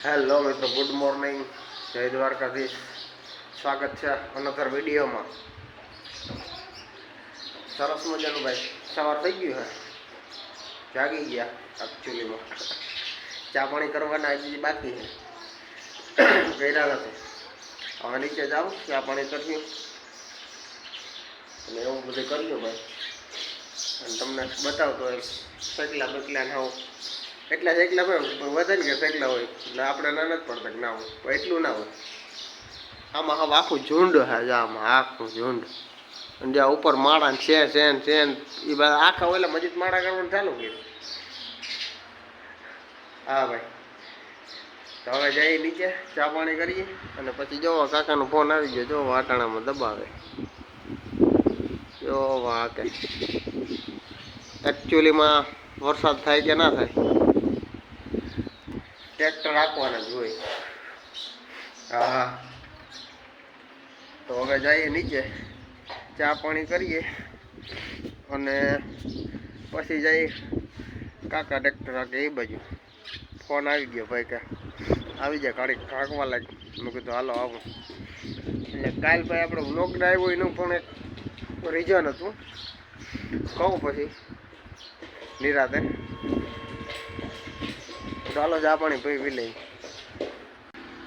Hello મિત્રો, good morning, જય દ્વારકાધીશ. સ્વાગત છે અનધર વિડીયોમાં. સરસ મજાનું ભાઈ સવાર થઈ ગયું હે, જાગી ગયા એકચ્યુઅલીમાં. ચા પાણી કરવાના હજી બાકી છે, કર્યા નથી. હવે નીચે જાઉં, ચા પાણી કર્યું અને એવું બધું કર્યું ભાઈ. અને તમને બતાવતો હોય સગલા બગલા ના હોય એટલા જ એકલા હોય, વધે ને કે સગલા હોય એટલે આપણે ના નથી પડતા ના હોય, પણ એટલું ના હોય. આમાં હવે આખું ઝુંડ હા, આમાં આખું ઝુંડ. અને જ્યાં ઉપર માળા છે ચેન એ બધા આખા ઓલા મજીદ માળા કરવાનું ચાલુ કર્યું. હા ભાઈ, તો હવે જઈએ નીચે, ચા પાણી કરીએ અને પછી જોવો કાકાનો ફોન આવી ગયો. જો વાટાણામાં દબાવે, જો વાહ કે એકચ્યુઅલીમાં વરસાદ થાય કે ના થાય, ટ્રેક્ટર રાખવાના જ હોય. હા, તો હવે જઈએ નીચે, ચા પાણી કરીએ અને પછી જઈએ કાકા ટ્રેક્ટર રાખે એ બાજુ. ફોન આવી ગયો ભાઈ કે આવી જાય, ગાડી કાંકવા લાગી. મેં કીધું હાલો આવું. એટલે કાલ ભાઈ આપણે વ્લોગ આવ્યો એનું પણ એક રીઝન હતું, કહું પછી નિરાતે. ચાલો ચા પાણી પી લઈ.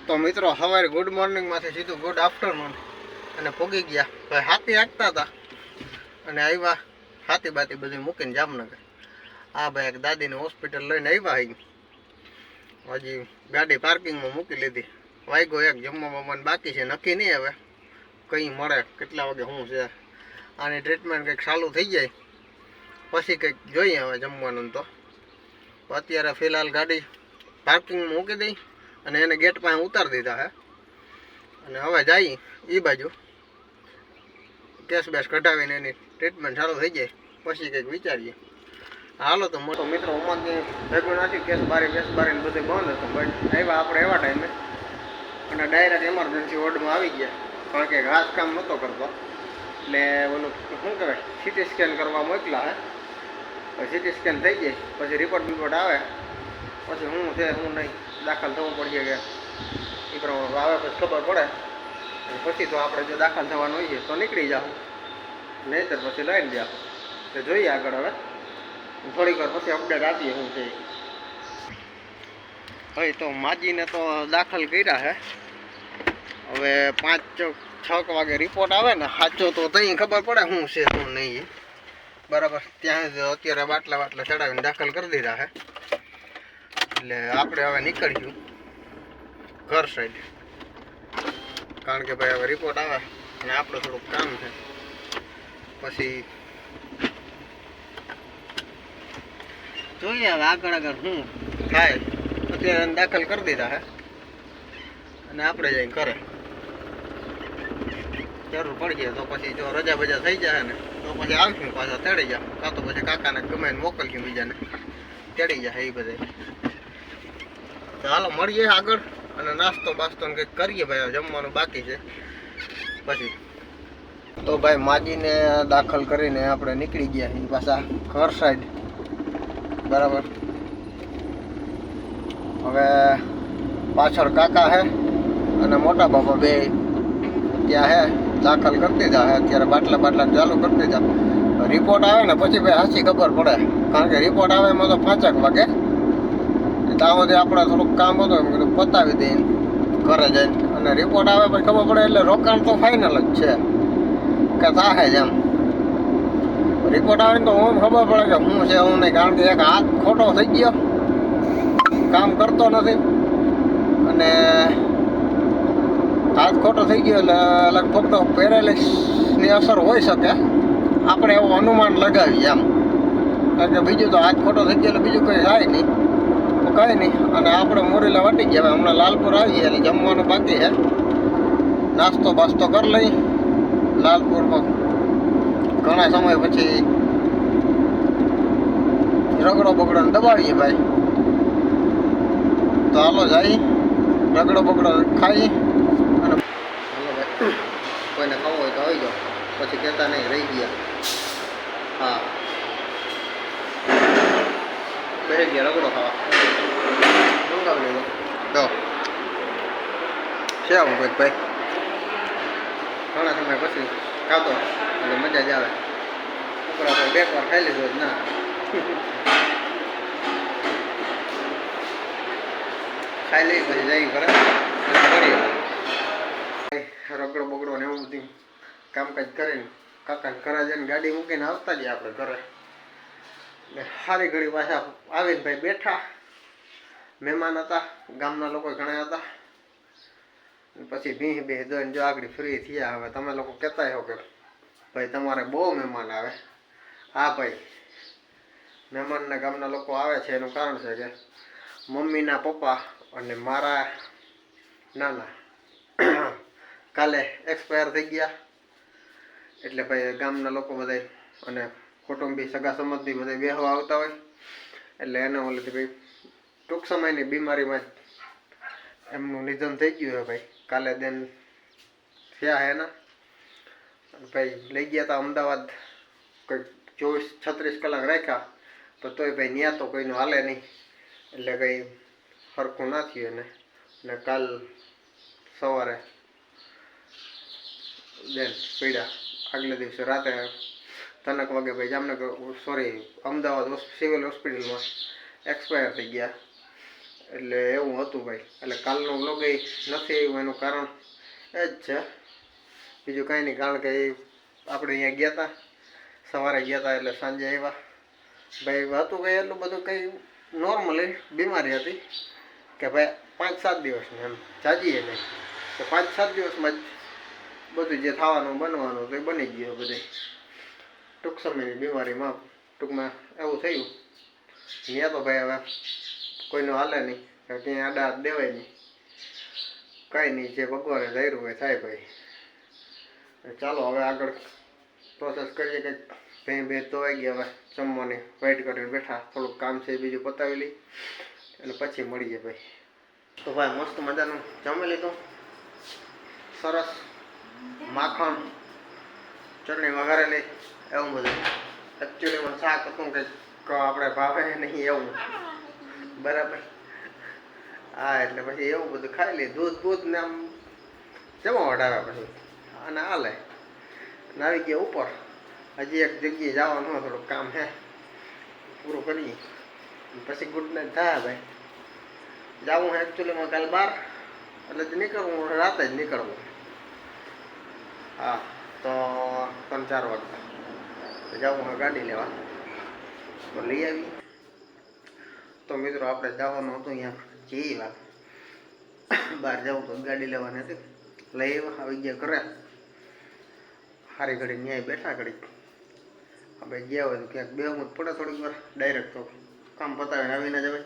તો મિત્રો, સવારે ગુડ મોર્નિંગમાંથી સીધું ગુડ આફ્ટરનૂન અને પોગી ગયા ભાઈ. હાથી હાંકતા હતા અને આવ્યા હાથી બાતી બધું મૂકીને જામનગર. હા ભાઈ, એક દાદીને હોસ્પિટલ લઈને આવ્યા. હજી ગાડી પાર્કિંગમાં મૂકી લીધી. વાગ્યો એક, જમવા બમવાનું બાકી છે, નક્કી નહીં હવે કંઈ મળે કેટલા વાગે શું છે. આની ટ્રીટમેન્ટ કંઈક ચાલુ થઈ જાય પછી કંઈક જોઈએ હવે જમવાનું. તો અત્યારે ફિલહાલ ગાડી પાર્કિંગમાં મૂકી દઈ અને એને ગેટ પાસે ઉતારી દીધા હે. અને હવે જઈએ એ બાજુ, કેસ બેસ કઢાવીને એની ટ્રીટમેન્ટ ચાલુ થઈ જાય પછી કંઈક વિચારીએ. હાલો તો મોટો મિત્રો ઉમંગની ભેગું નાખ્યું. કેસ બારીને બધું બંધ હતું. બટ આવ્યા આપણે એવા ટાઈમે અને ડાયરેક્ટ એમરજન્સી વોર્ડમાં આવી ગયા. કારણ કે ઘાસ કામ નહોતો કરતો એટલે ઓલું શું કહેવાય, સીટી સ્કેન કરવા મોકલા હે. સીટી સ્કેન થઈ જાય પછી રિપોર્ટ આવે પછી શું છે શું નહીં દાખલ થવું પડશે કે એ પ્રમાણે આવે પછી ખબર પડે. પછી તો આપણે જો દાખલ થવાનું હોય તો નીકળી જાવ, નહીંતર પછી લઈને જાવ. તો જોઈએ આગળ. હવે થોડીક વાર પછી અપડેટ આપીએ શું છે. ભાઈ તો માજીને તો દાખલ કર્યા છે. હવે 5-6 વાગે રિપોર્ટ આવે ને સાચો તો ત્યાં ખબર પડે શું છે શું નહીં. બરાબર, ત્યાં અત્યારે બાટલા ચડાવીને દાખલ કરી દીધા છે. એટલે આપણે હવે નીકળ્યું ઘર સાઈડ, કારણ કે ભાઈ હવે રિપોર્ટ આવે અને આપણે થોડુંક કામ છે. પછી જોઈએ હવે આગળ શું થાય. અત્યારે દાખલ કરી દીધા છે અને આપણે જઈને કરે જરૂર પડી જાય તો પછી જો રજા બજા થઈ જાય ને તો પછી આવશું પાછા તેડી જાવ, કાં તો પછી કાકાને ગમે મોકલ્યું બીજાને તેડી જાય. એ બધે તો હાલો મળીએ આગળ અને નાસ્તો બાસ્તો ને કંઈક કરીએ ભાઈ. જમવાનું બાકી છે પછી. તો ભાઈ માજીને દાખલ કરીને આપણે નીકળી ગયા એ પાછા ઘર સાઈડ. બરાબર, હવે પાછળ કાકા હે અને મોટા બાપા બે ત્યાં હે, દાખલ કરી દીધા હે. અત્યારે બાટલા ચાલુ કરી દીધા. રિપોર્ટ આવે ને પછી ભાઈ હાચી ખબર પડે, કારણ કે રિપોર્ટ આવે એમાં તો 5 વાગે. ત્યાં સુધી આપણે થોડુંક કામ હતું એમ કીધું પતાવી દઈને ઘરે જઈને, અને રિપોર્ટ આવે પછી ખબર પડે. એટલે રોકાણ તો ફાઇનલ જ છે કે થાય જ એમ. રિપોર્ટ આવે ને તો હું ખબર પડે કે શું છે હું નહીં, કારણ કે એક હાથ ખોટો થઈ ગયો, કામ કરતો નથી. અને હાથ ખોટો થઈ ગયો એટલે લગભગ તો પેરાલિસની અસર હોઈ શકે, આપણે એવું અનુમાન લગાવીએ એમ. કારણ કે બીજું તો હાથ ખોટો થઈ ગયો એટલે બીજું કંઈ થાય નહીં, તો કંઈ નહીં. અને આપણે મોરેલા વટી ગયા. હવે હમણાં લાલપુર આવીએ એટલે જમવાનું બાકી છે. નાસ્તો બાસ્તો કરી લઈ લાલપુરમાં. ઘણા સમય પછી રગડો બગડો દબાવીએ ભાઈ. તો હાલો જાય રગડો બગડો ખાઈ અને હાલો ભાઈ, કોઈને ખાવું હોય તો આવી જાઓ, પછી કહેતા નહીં રહી ગયા. હા, બેસી ગયા રગડો ખાવા, મંગાવી લીધો. તો છે આવું કંઈક ભાઈ ઘણા સમય પછી ખાતો એટલે મજા જ આવે ઉપર આપણે બે વાર ખાઈ લીધો જ ના ખાઈ લઈ પછી જઈ ઘરે કરીએ રગડો બગડો ને એવું બધું કામકાજ કરીને કાકા ઘરે જઈને ગાડી મૂકીને આવતા જઈએ આપણે ઘરે એટલે સારી ઘડી પાછા આવીને ભાઈ બેઠા મહેમાન હતા ગામના લોકો ઘણા હતા પછી ભીહ બે જોઈને જો આગળ ફ્રી થયા હવે તમે લોકો કહેતા હો કે ભાઈ તમારે બહુ મહેમાન આવે હા ભાઈ મહેમાનના ગામના લોકો આવે છે એનું કારણ છે કે મમ્મીના પપ્પા અને મારા નાના કાલે એક્સપાયર થઈ ગયા એટલે ભાઈ ગામના લોકો બધા અને કુટુંબી સગા સંબંધી બધા બેહવા આવતા હોય એટલે એને ઓલેથી ભાઈ ટૂંક સમયની બીમારીમાં એમનું નિધન થઈ ગયું છે ભાઈ કાલે દેન થયા હે એના ભાઈ લઈ ગયા હતા અમદાવાદ કંઈક 24-36 કલાક રાખ્યા તો તોય ભાઈ ત્યાં તો કોઈનું હાલે નહીં એટલે કંઈ સરખું ના થયું એને ને કાલ સવારે બેન પીડા આગલે દિવસે રાતે તનક વાગે ભાઈ જામનગર સોરી અમદાવાદ સિવિલ હોસ્પિટલમાં એક્સપાયર થઈ ગયા એટલે એવું હતું ભાઈ એટલે કાલનો વ્લોગ એ નથી આવ્યું એનું કારણ એ જ છે બીજું કાંઈ નહીં કારણ કે એ આપણે અહીંયા ગયા હતા સવારે ગયા હતા એટલે સાંજે આવ્યા ભાઈ હતું કંઈ એટલું બધું કંઈ નોર્મલી બીમારી હતી કે ભાઈ 5-7 દિવસની એમ જાજીએ નહીં તો 5-7 દિવસમાં જ બધું જે થવાનું બનવાનું તો એ બની ગયું બધે ટૂંક સમયની બીમારીમાં ટૂંકમાં એવું થયું ત્યાં તો ભાઈ હવે કોઈનું હાલે નહીં ક્યાંય આડા હાથ દેવાય નહીં કાંઈ નહીં જે ભગવાને ધાર્યું હોય થાય ભાઈ ચાલો હવે આગળ પ્રોસેસ કરીએ કંઈક ભેં ભેં ધોવાઈ ગયા હવે જમવાની વેઇટ કરીને બેઠા થોડુંક કામ છે બીજું પતાવી લઈ એટલે પછી મળીએ ભાઈ તો ભાઈ મસ્ત મજાનું જમી લીધું સરસ માખણ ચટણી વઘારેલી એવું બધું એકચ્યુઅલીમાં શાક હતું કંઈક આપણે ભાવે નહીં એવું બરાબર હા એટલે પછી એવું બધું ખાઈ લઈએ દૂધ ને આમ જમા વઢાવે પછી અને હાલે અને આવી ગયા ઉપર હજી એક જગ્યાએ જવાનું હોય થોડુંક કામ હે પૂરું કરીએ પછી ગુડ નાઇટ થાય ભાઈ જવું એકચ્યુઅલીમાં કાલે 12 એટલે જ નીકળવું રાતે જ નીકળવું હા તો 3-4 વાગતા જવું હોય ગાડી લેવા તો લઈ આવી તો મિત્રો આપણે જવાનું હતું અહીંયા જઈ વાત બહાર જવું તો ગાડી લેવાની હતી લઈ આવી ગયા ઘરે સારી ઘડી ન્યાય બેઠા ઘડી આપણે ગયા હોય તો ક્યાંક બેહવું જ પડે થોડીક વાર ડાયરેક્ટ તો કામ પતાવીને આવીને જ હવે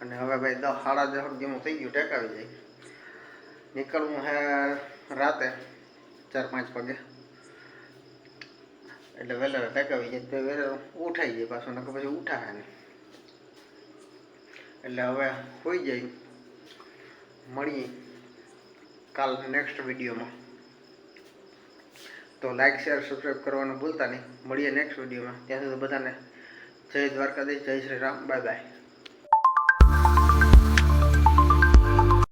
અને હવે ભાઈ 10-10:30 જેવું થઈ ગયું ટેકાવી જાય નીકળવું હે રાતે 4-5 વાગે એટલે વહેલા ટેકાવી જાય તો વહેલા ઉઠાઈ જાય પાછું નકર પછી ઉઠાય ને એટલે હવે હોઈ જાય મળીએ કાલ નેક્સ્ટ વિડીયોમાં તો લાઈક શેર સબસ્ક્રાઈબ કરવાનું ભૂલતા નહીં મળીએ નેક્સ્ટ વિડીયોમાં ત્યાં સુધી બધાને જય દ્વારકાધીશ જય શ્રી રામ બાય બાય